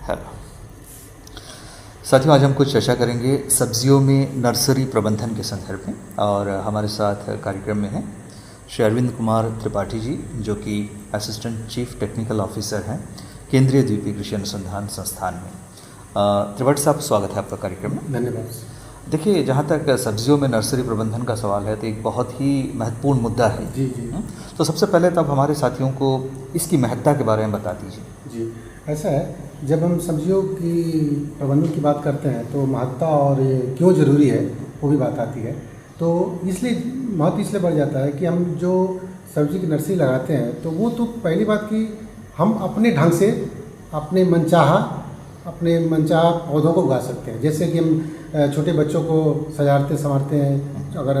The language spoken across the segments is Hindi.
हेलो साथियों, आज हम कुछ चर्चा करेंगे सब्जियों में नर्सरी प्रबंधन के संदर्भ में। और हमारे साथ कार्यक्रम में हैं श्री अरविंद कुमार त्रिपाठी जी, जो कि असिस्टेंट चीफ टेक्निकल ऑफिसर हैं केंद्रीय द्वीपीय कृषि अनुसंधान संस्थान में। त्रिपाठी साहब, स्वागत है आपका कार्यक्रम में। धन्यवाद। देखिए, जहाँ तक सब्जियों में नर्सरी प्रबंधन का सवाल है तो एक बहुत ही महत्वपूर्ण मुद्दा है। जी जी। तो सबसे पहले तो आप हमारे साथियों को इसकी महत्ता के बारे में बता दीजिए। जी, ऐसा है, जब हम सब्जियों की प्रबंधन की बात करते हैं तो महत्ता और ये क्यों ज़रूरी है वो भी बात आती है। तो इसलिए महत्व इसलिए बढ़ जाता है कि हम जो सब्जी की नर्सरी लगाते हैं तो वो तो पहली बात कि हम अपने ढंग से अपने मनचाहा पौधों को उगा सकते हैं। जैसे कि हम छोटे बच्चों को सजाते संवारते हैं, अगर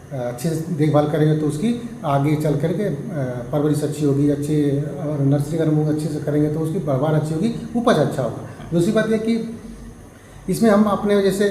अच्छे से देखभाल करेंगे तो उसकी आगे चल करके परवरिश अच्छी होगी, अच्छी, और नर्सरी अगर हम अच्छे से करेंगे तो उसकी पैदावार अच्छी होगी, उपज अच्छा होगा। दूसरी बात यह कि इसमें हम अपने जैसे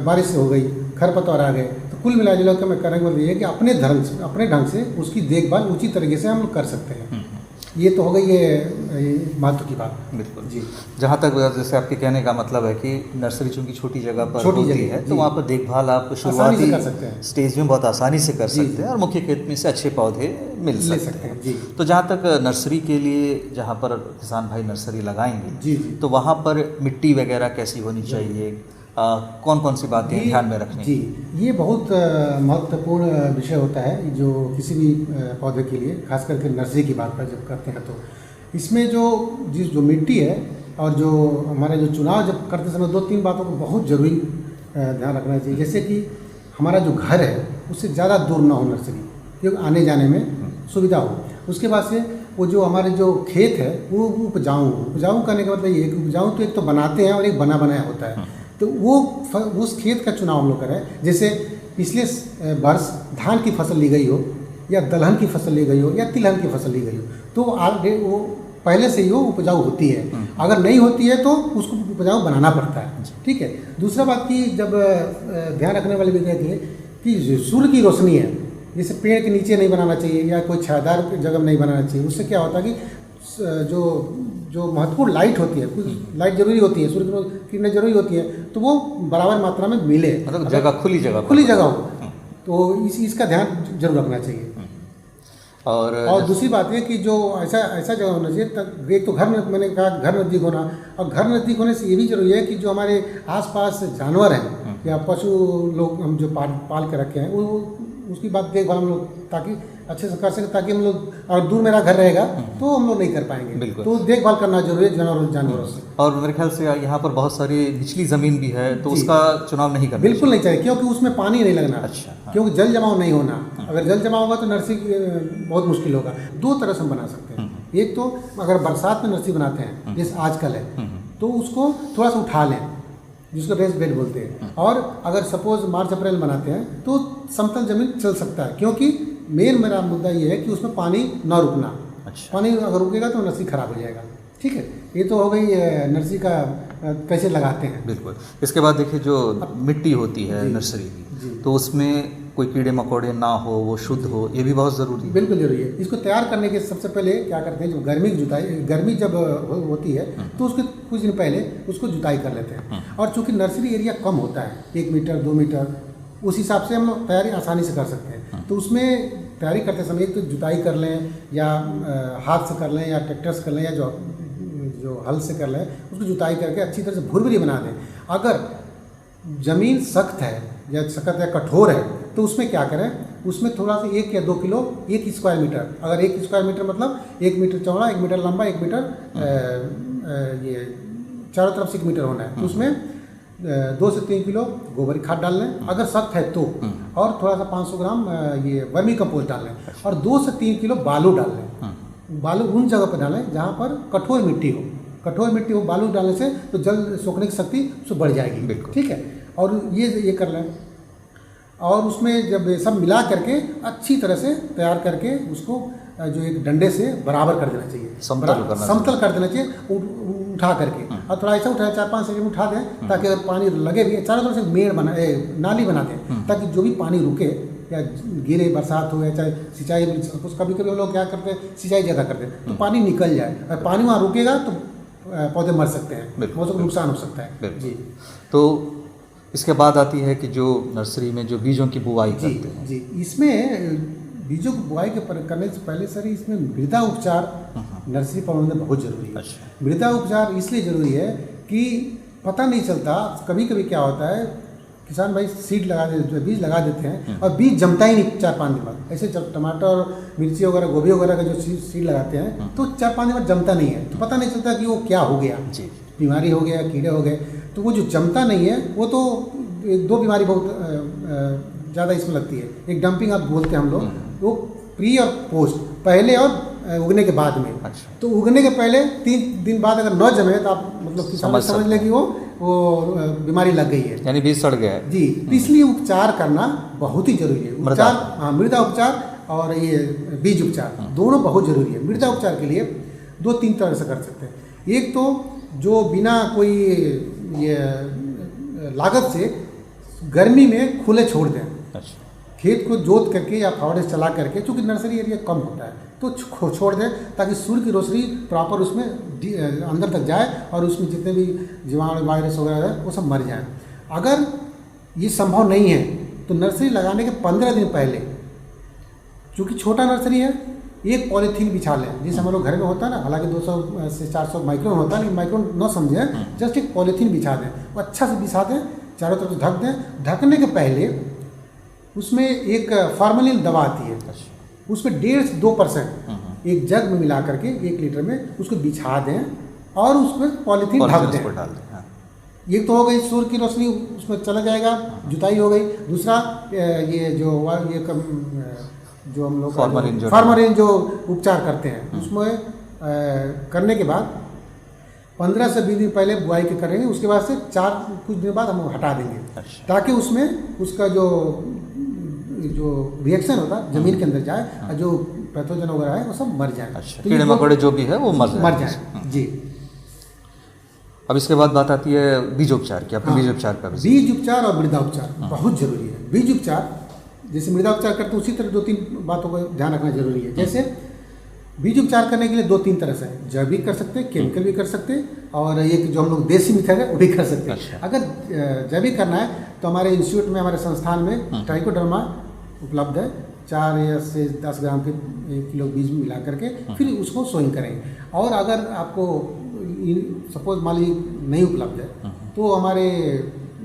बारिश हो गई, खरपतवार आ गए, तो कुल मिला जुला कर मैं करेंगे मतलब ये कि अपने ढंग से उसकी देखभाल उचित तरीके से हम कर सकते हैं। ये तो हो गई ये महत्व की बात। बिल्कुल जी। जहाँ तक जैसे आपके कहने का मतलब है कि नर्सरी चूँकि छोटी जगह पर होती है तो वहाँ पर देखभाल आप शुरुआती कर सकते हैं, स्टेज में बहुत आसानी से कर सकते हैं और मुख्य खेत में से अच्छे पौधे मिल सकते हैं। जी। तो जहाँ तक नर्सरी के लिए, जहाँ पर किसान भाई नर्सरी लगाएंगे जी जी, तो वहाँ पर मिट्टी वगैरह कैसी होनी चाहिए, कौन कौन सी बातें ध्यान में रखनी? जी, ये बहुत महत्वपूर्ण विषय होता है जो किसी भी पौधे के लिए, खास करके नर्सरी की बात पर जब करते हैं तो इसमें जो मिट्टी है और जो हमारे जो चुनाव जब करते समय 2-3 बातों को बहुत ज़रूरी ध्यान रखना चाहिए। जैसे कि हमारा जो घर है उससे ज़्यादा दूर ना हो नर्सरी, क्योंकि आने जाने में सुविधा हो। उसके बाद से वो जो हमारे जो खेत है वो उपजाऊ करने का मतलब ये कि उपजाऊ तो एक तो बनाते हैं और एक बना बनाया होता है। तो वो उस खेत का चुनाव हम लोग करें। जैसे पिछले वर्ष धान की फसल ली गई हो या दलहन की फसल ली गई हो या तिलहन की फसल ली गई हो तो वो पहले से ही वो उपजाऊ होती है। अगर नहीं होती है तो उसको उपजाऊ बनाना पड़ता है। ठीक है। दूसरा बात की जब ध्यान रखने वाली बात है कि सूर्य की रोशनी है, जैसे पेड़ के नीचे नहीं बनाना चाहिए या कोई छायादार जगह में नहीं बनाना चाहिए। उससे क्या होता है कि जो महत्वपूर्ण लाइट होती है, कुछ लाइट जरूरी होती है, सूर्य की किरणें जरूरी होती है, तो वो बराबर मात्रा में मिले, मतलब खुली जगह हो, तो इसका ध्यान जरूर रखना चाहिए। और दूसरी बात है कि जो ऐसा जगह होना चाहिए, तब एक तो घर में, मैंने कहा घर नज़दीक होना, और घर नज़दीक होने से ये भी जरूरी है कि जो हमारे आसपास जानवर हैं या पशु लोग हम जो पाल के रखे हैं वो उसकी बात देखभाल हम लोग ताकि अच्छे से कर सकें, ताकि हम लोग, और दूर मेरा घर रहेगा तो हम लोग नहीं कर पाएंगे। बिल्कुल। तो देखभाल करना जरूरी है जानवरों से। और मेरे ख्याल से यहाँ पर बहुत सारी निचली ज़मीन भी है तो उसका चुनाव नहीं करना बिल्कुल नहीं चाहिए, क्योंकि उसमें पानी नहीं लगना। अच्छा। हाँ। क्योंकि जल जमाव नहीं होना। अगर जल जमाव होगा तो नर्सरी बहुत मुश्किल होगा। 2 तरह से हम बना सकते हैं। एक तो अगर बरसात में नर्सरी बनाते हैं जैसे आजकल है तो उसको थोड़ा सा उठा लें, जिसको रेस बेड बोलते हैं। और अगर सपोज मार्च अप्रैल बनाते हैं तो समतल जमीन चल सकता है, क्योंकि मेरा मुद्दा ये है कि उसमें पानी ना रुकना। अच्छा। पानी अगर रुकेगा तो नर्सरी खराब हो जाएगा। ठीक है, ये तो हो गई नर्सरी का कैसे लगाते हैं। बिल्कुल। इसके बाद देखिए, जो मिट्टी होती है नर्सरी की, तो उसमें कोई कीड़े मकोड़े ना हो, वो शुद्ध हो, ये भी बहुत ज़रूरी है। बिल्कुल जरूरी है। इसको तैयार करने के सबसे पहले क्या करते हैं, जब गर्मी जब होती है तो उसके कुछ दिन पहले उसको जुताई कर लेते हैं। और चूंकि नर्सरी एरिया कम होता है, 1 मीटर 2 मीटर, उस हिसाब से हम लोग तैयारी आसानी से कर सकते हैं। तो उसमें तैयारी करते समय एक तो जुताई कर लें, या हाथ से कर लें, या ट्रैक्टर से कर लें, या जो हल से कर लें, उसको जुताई करके अच्छी तरह से भुरभुरी बना दें। अगर ज़मीन सख्त है या कठोर है तो उसमें क्या करें, उसमें थोड़ा सा 1 या 2 किलो 1 स्क्वायर मीटर, अगर 1 स्क्वायर मीटर मतलब 1 मीटर चौड़ा, 1 मीटर लंबा, 1 मीटर ये चारों तरफ से 1 मीटर होना है, तो उसमें 2 से 3 किलो गोबर खाद डाल लें अगर सख्त है तो, और थोड़ा सा 500 ग्राम ये वर्मी कंपोस्ट डाल लें, और 2 से 3 किलो बालू डाल लें। बालू उन जगह पर डालें जहाँ पर कठोर मिट्टी हो। बालू डालने से तो जल सोखने की शक्ति उससे बढ़ जाएगी। ठीक है। और ये कर लें, और उसमें जब सब मिला करके अच्छी तरह से तैयार करके उसको जो एक डंडे से बराबर कर देना चाहिए, समतल कर देना चाहिए, उठा करके। और थोड़ा ऐसा उठाए 4-5 सेकंड उठा दें, ताकि अगर पानी लगे भी, चारों तरफ से नाली बना दें, ताकि जो भी पानी रुके या गिरे, बरसात हो या चाहे सिंचाई, कभी कभी हम लोग क्या करते हैं सिंचाई ज़्यादा करते हैं तो पानी निकल जाए, और पानी वहाँ रुकेगा तो पौधे मर सकते हैं, बिल्कुल, पौधों को नुकसान हो सकता है। बिल्कुल। जी तो इसके बाद आती है कि जो नर्सरी में जो बीजों की बुआई जी करते हैं। जी इसमें बीजों की बुआई करने से पहले सर इसमें मृदा उपचार नर्सरी प्रबंधन में बहुत जरूरी है। अच्छा। मृदा उपचार इसलिए जरूरी है कि पता नहीं चलता, कभी कभी क्या होता है किसान भाई सीड लगा देते, बीज लगा देते हैं और बीज जमता ही नहीं 4-5 दिन बाद। ऐसे जब टमाटर, मिर्ची वगैरह, गोभी वगैरह का जो सीड लगाते हैं तो 4-5 दिन बाद जमता नहीं है, तो पता नहीं चलता कि वो क्या हो गया, जी। बीमारी हो गया, कीड़े हो गए। तो वो जो जमता नहीं है वो तो 2 बीमारी बहुत ज़्यादा इसमें लगती है। एक डंपिंग आप बोलते हैं हम लोग, वो प्री और पोस्ट, पहले और उगने के बाद में। अच्छा। तो उगने के पहले 3 दिन बाद अगर न जमे तो आप मतलब किसान समझ लें कि वो बीमारी लग गई है, यानी बीज सड़ गया है। जी। तो इसलिए उपचार करना बहुत ही जरूरी है। उपचार, हाँ, मृदा उपचार और ये बीज उपचार दोनों बहुत जरूरी है। मृदा उपचार के लिए 2-3 तरह से कर सकते हैं। एक तो जो बिना कोई ये लागत से गर्मी में खुले छोड़ दें, अच्छा। खेत को जोत करके या फावड़े से चला करके, चूँकि नर्सरी एरिया कम होता है तो छोड़ दें ताकि सूर्य की रोशनी प्रॉपर उसमें अंदर तक जाए और उसमें जितने भी जीवाणु, वायरस वगैरह है वो सब मर जाएं। अगर ये संभव नहीं है तो नर्सरी लगाने के 15 दिन पहले, चूँकि छोटा नर्सरी है, एक पॉलीथीन बिछा लें, जैसे हमारे घर में होता है ना, हालांकि 200 से 400 माइक्रोन होता है, लेकिन माइक्रोन न समझें, जस्ट एक पॉलीथीन बिछा दें, वो अच्छा से बिछा दें, चारों तरफ से ढक दें। ढकने के पहले उसमें एक फॉर्मेलिन दवा आती है, उसमें 1.5 से 2% एक जग में मिला करके 1 लीटर में उसको बिछा दें और उसमें पॉलीथीन ढक दें। एक तो हो गई सूर्य की रोशनी उसमें चला जाएगा, जुताई हो गई। दूसरा ये जो हम लोग फॉर्मलिन जो उपचार करते हैं उसमें करने के बाद 15 से 20 दिन पहले बुआई के करेंगे, उसके बाद से कुछ दिन बाद हम हटा देंगे। अच्छा। ताकि उसमें उसका जो रिएक्शन होता है जमीन के अंदर जाए और जो पैथोजन वगैरह है वो सब मर जाए। अच्छा। कीड़े मकोड़े जो भी है वो मर जाए। जी। अब इसके बाद बात आती है बीजोपचार की। आपने बीजोपचार का बीज उपचार और मृदा उपचार बहुत जरूरी है। बीज उपचार जैसे मृदा उपचार करते हैं उसी तरह 2-3 बातों का ध्यान रखना जरूरी है। जैसे बीज उपचार करने के लिए 2-3 तरह से है, जैविक कर सकते हैं, केमिकल भी कर सकते हैं, और एक जो हम लोग देसी मेथड है वो भी कर सकते हैं। अच्छा। अगर जैविक करना है तो हमारे इंस्टीट्यूट में, हमारे संस्थान में ट्राइकोडर्मा उपलब्ध है। 4 से 10 ग्राम के 1 किलो बीज मिला करके फिर उसको सोइंग करेंगे। और अगर आपको सपोज मान लीजिए नहीं उपलब्ध है तो हमारे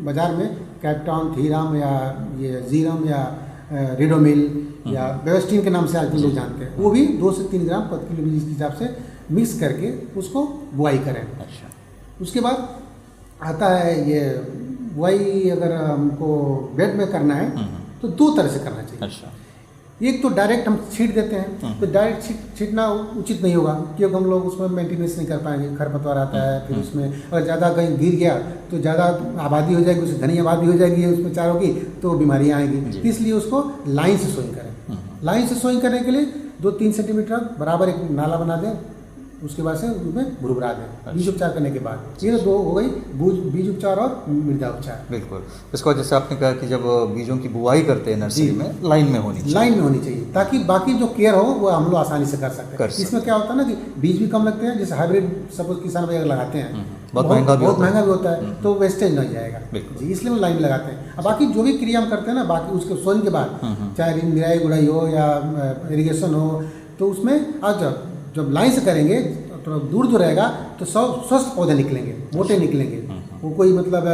बाज़ार में कैप्टॉन, थीराम या ये जीरम या रिडोमिल या बेवेस्टीन के नाम से आजकल लोग जानते हैं, वो भी 2 से 3 ग्राम प्रति किलो बीज के हिसाब से मिक्स करके उसको बुआई करें। अच्छा। उसके बाद आता है ये बुआई, अगर हमको बेड में करना है तो 2 तरह से करना चाहिए। अच्छा। एक तो डायरेक्ट हम छींट देते हैं, तो डायरेक्ट छींटना उचित नहीं होगा क्योंकि हम लोग उसमें मेंटेनेंस नहीं कर पाएंगे, खरपतवार आता है, फिर उसमें अगर ज़्यादा कहीं गिर गया तो ज़्यादा आबादी हो जाएगी, उससे घनी आबादी हो जाएगी उसमें चारों की, तो बीमारियाँ आएंगी। तो इसलिए उसको लाइन से सोइंग करें। लाइन से सोइंग करने के लिए 2-3 सेंटीमीटर बराबर एक नाला बना दें, उसके बाद से उसमें भुरभुरा दें। बीज उपचार करने के बाद ये तो 2 हो गई, बीज उपचार और मृदा उपचार। बिल्कुल। इसको जैसे आपने कहा कि जब बीजों की बुआई करते हैं नर्सरी में, लाइन में होनी चाहिए ताकि बाकी जो केयर हो वो हम लोग आसानी से कर सकते हैं। इसमें क्या होता है ना कि बीज भी कम लगते हैं, जैसे हाइब्रिड सपोज किसान भाई अगर लगाते हैं बहुत महंगा भी होता है तो वेस्टेज नहीं जाएगा जी, इसलिए हम लाइन में लगाते हैं। अब बाकी जो भी क्रिया हम करते हैं ना, बाकी उसके सोइंग के बाद चाहे निराई गुड़ाई हो या इरिगेशन हो, तो उसमें आज जब लाइन से करेंगे तो दूर जो रहेगा तो सब स्वस्थ पौधे निकलेंगे, मोटे निकलेंगे, वो कोई मतलब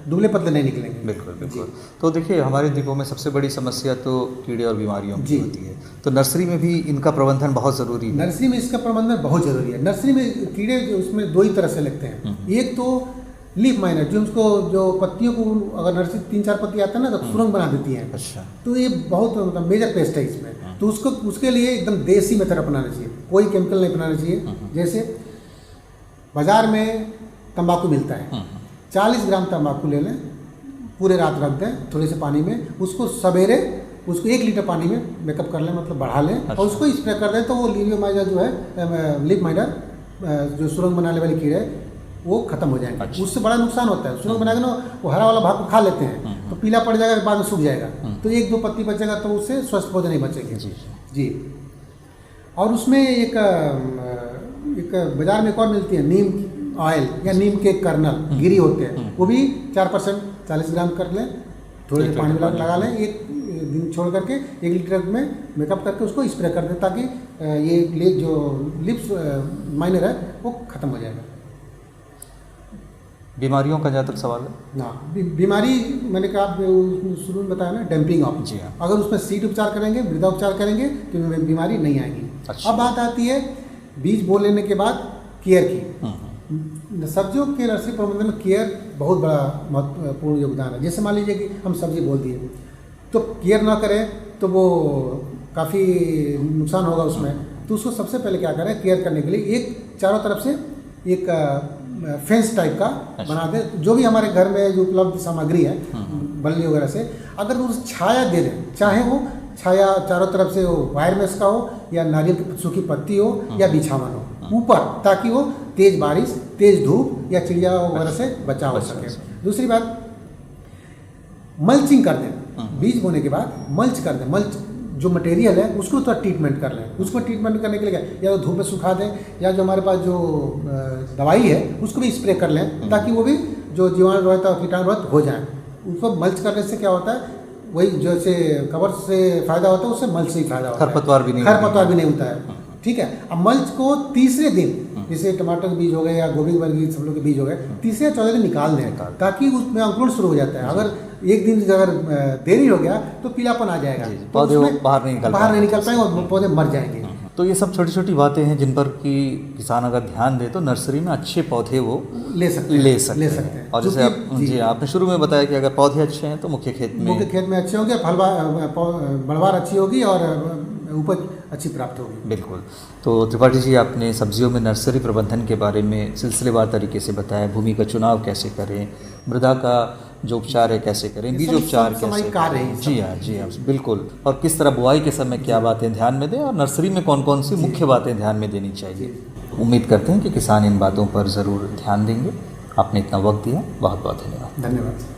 दुबले पतले नहीं निकलेंगे। बिल्कुल बिल्कुल। तो देखिए हमारे द्वीपों में सबसे बड़ी समस्या तो कीड़े और बीमारियों की होती है, तो नर्सरी में भी इनका प्रबंधन बहुत ज़रूरी है। नर्सरी में इसका प्रबंधन बहुत ज़रूरी है। नर्सरी में कीड़े उसमें 2 ही तरह से लगते हैं। एक तो लीफ माइनर, जो उसको जो पत्तियों को अगर नर्सरी 3-4 पत्ती आता है ना तो सुरंग बना देती है। अच्छा। तो ये बहुत मतलब मेजर पेस्ट है इसमें, तो उसके लिए एकदम देसी मेथड अपनाना चाहिए, कोई केमिकल नहीं अपनाना चाहिए। जैसे बाजार में तंबाकू मिलता है, 40 ग्राम तंबाकू ले लें, पूरे रात रख दें थोड़े से पानी में, उसको सवेरे उसको 1 लीटर पानी में मेकअप कर लें, मतलब बढ़ा लें। अच्छा। और उसको स्प्रे कर दें तो वो लीवियोमाइडर जो है, लीफ माइडर जो सुरंग बनाने वाले कीड़े वो खत्म हो जाएंगे। अच्छा। उससे बड़ा नुकसान होता है, सुरंग बनाकर ना वो हरा वाला भाग को खा लेते हैं तो पीला पड़ जाएगा, बाद में सूख जाएगा, तो 1-2 पत्ती बचेगा, तो उससे स्वस्थ पौधे नहीं बचेंगे जी। और उसमें एक बाजार में एक और मिलती है ऑयल या नीम के कर्नल गिरी होते हैं, वो भी 4% 40 ग्राम कर लें, थोड़े एक पानी लीटर में लगा लें, एक दिन छोड़ करके 1 लीटर में मेकअप करके उसको स्प्रे कर दें, ताकि ये जो लिप्स माइनर है वो खत्म हो जाएगा। बीमारियों का जहाँ तक सवाल है, ना बीमारी मैंने कहा शुरू में बताया ना, डैम्पिंग ऑफ। जी हाँ। अगर उसमें सीड उपचार करेंगे, मृदा उपचार करेंगे तो बीमारी नहीं आएगी। अच्छा। अब बात आती है बीज बो लेने के बाद केयर की। सब्जियों के नर्सरी प्रबंधन में केयर बहुत बड़ा महत्वपूर्ण योगदान है। जैसे मान लीजिए कि हम सब्जी बोल दिए, तो केयर ना करें तो वो काफ़ी नुकसान होगा उसमें। तो उसको सबसे पहले क्या करें, केयर करने के लिए एक चारों तरफ से एक फेंस टाइप का बना दे, जो भी हमारे घर में जो उपलब्ध सामग्री है बल्ली वगैरह से, अगर वो छाया दे दें, चाहे वो छाया चारों तरफ से हो, वायर मेश का हो या नारियल की सूखी पत्ती हो या बिछावन हो ऊपर, ताकि वो तेज बारिश, तेज धूप या चिड़िया वगैरह से बचाव हो सके। दूसरी बात, मल्चिंग कर दें, बीज बोने के बाद मल्च कर दें। मल्च जो मटेरियल है उसको थोड़ा ट्रीटमेंट कर लें। उसको ट्रीटमेंट करने के लिए क्या, या तो धूप में सुखा दें, या जो हमारे पास जो दवाई है उसको भी स्प्रे कर लें, ताकि वो भी जो जीवाणु रहता है, कीटाणु रहता हो जाए। उसको मल्च करने से क्या होता है, वही जैसे कवर से फायदा होता है, उससे मल्च से ही फायदा होता है, खरपतवार भी नहीं होता है। ठीक है। अब मल्च को तीसरे दिन, जैसे टमाटर के बीज हो गए या गोभी वर्गीय सब लोग के बीज हो गए, तीसरे या चौथे दिन निकाल दें, ताकि उसमें अंकुरण शुरू हो जाता है। अगर एक दिन अगर देरी हो गया तो पीलापन आ जाएगा, पौधे बाहर नहीं निकल पाएंगे और पौधे मर जाएंगे। तो ये सब छोटी छोटी बातें हैं जिन पर कि किसान अगर ध्यान दे तो नर्सरी में अच्छे पौधे वो ले सकते हैं। और जैसे जी आपने शुरू में बताया कि अगर पौधे अच्छे हैं तो मुख्य खेत में अच्छे होंगे, बढ़वार अच्छी होगी और उपज अच्छी प्राप्त होगी। बिल्कुल। तो त्रिपाठी जी, आपने सब्जियों में नर्सरी प्रबंधन के बारे में सिलसिलेवार तरीके से बताया, भूमि का चुनाव कैसे करें, मृदा का जो उपचार है कैसे करें, बीज उपचार कैसे करें। जी हाँ बिल्कुल। और किस तरह बुआई के समय क्या बातें ध्यान में दें और नर्सरी में कौन कौन सी मुख्य बातें ध्यान में देनी चाहिए। उम्मीद करते हैं कि किसान इन बातों पर ज़रूर ध्यान देंगे। आपने इतना वक्त दिया, बहुत बहुत धन्यवाद। धन्यवाद।